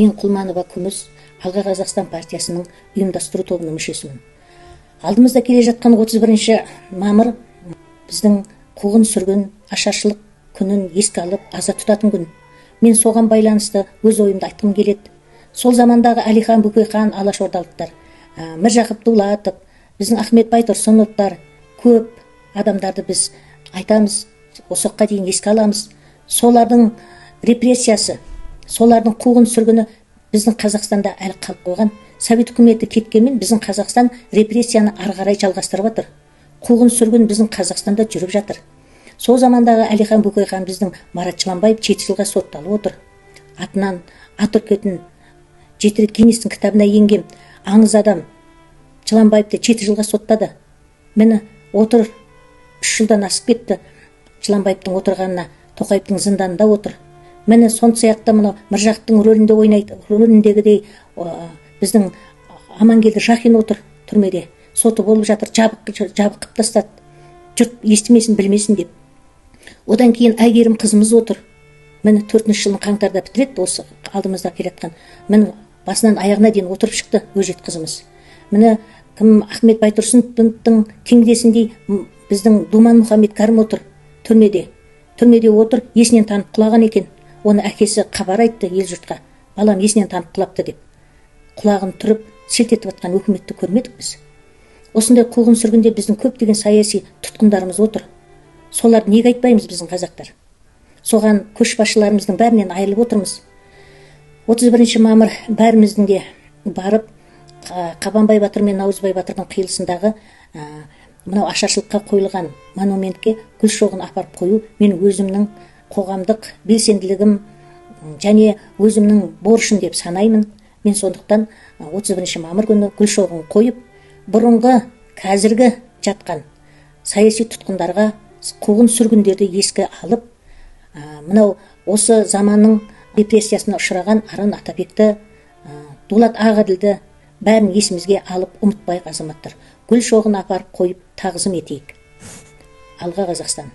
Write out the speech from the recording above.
Мен Құлманова Күміс, Алға Қазақстан партиясының ұйымдастыру тобының мүшесімін. Алдымызда келе жатқан 31 мамыр біздің қуғын сүргін, ашаршылық күнін еске алып аза тұтатын күн. Мен соған байланысты өз ойымды айтқым келеді. Сол замандағы Әлихан Бөкейхан, алашордалықтар, Міржақып Дулатов, біздің Ахмет Байтұрсыновтар, көп адамдарды біз айтамыз, осықа дейін еске аламыз. Солардың репрессиясы, солардың қуғын сүргіні біздің Қазақстанда әлі қалып қойған. Совет үкіметі кеткенмен біздің Қазақстан репрессияны ары қарай жалғастырып жатыр. Қуғын сүргін біздің Қазақстанда жүріп жатыр. Сол замандағы Әлихан Бөкейхан біздің Марат Жыланбаев 7 жылға сотталып отыр. Атынан ат үркетін 7 рет Гиннестің кітабына енген аңыз адам Жыланбаевты 7 жылға соттады. Мені отыр 3 жылдан асып кетті. Жыланбаевтың отырғанына Тоқаевтың зынданында отыр. Мені сон сияқты мынау Міржақыптың рөлінде ойнайды, рөліндегідей біздің Амангелді Жахин отыр түрмеде. Соты болып жатыр, жабық қып тастады. Жұрт естімесін, білмесін деп. Одан кейін Әйгерім қызымыз отыр. Мені 4-ші жылдың қаңтарда бітіреді, осы алдымызда келатқан. Мені басынан аяғына дейін отырып шықты Өжет қызымыз. Мені Ахмет Байтұрсыновтың теңдесіндей біздің Думан Мұхаммед Кәрім отыр түрмеде. Түрмеде отыр, есінен танып құлаған екен. Оны әкесі хабар айтты ел жұртқа. Балам есінен танып құлапты деп. Құлағын тұрып, селт етіп жатқан өкіметті көрмедік біз. Осындай қуғын сүргінде біздің көптеген саяси тұтқындарымыз отыр. Соларды неге айтпаймыз біздің қазақтар? Соған көшбасшыларымыздың бәрінен айырылып отырмыз. 31 мамыр бәріміздің де барып, Қабанбай Батыр мен Наурызбай Батырдың қиылысындағы мынау ашаршылыққа қойылған монументке гүл шоғын апарып қою мен өзімнің қоғамдық белсенділігім және өзімнің борышым деп санаймын. Мен сондықтан 31 мамыр күні гүл шоғын қойып, бұрынғы, қазіргі жатқан саяси тұтқындарға қуғын сүргіндерді еске алып, мынау осы заманның репрессиясына ұшыраған Арын Атабекті, Дулат Ағаділді бәрін есімізге алып ұмытпайық азаматтар. Гүл шоғын апарып қойып тағзым етейік. Алға Қазақстан.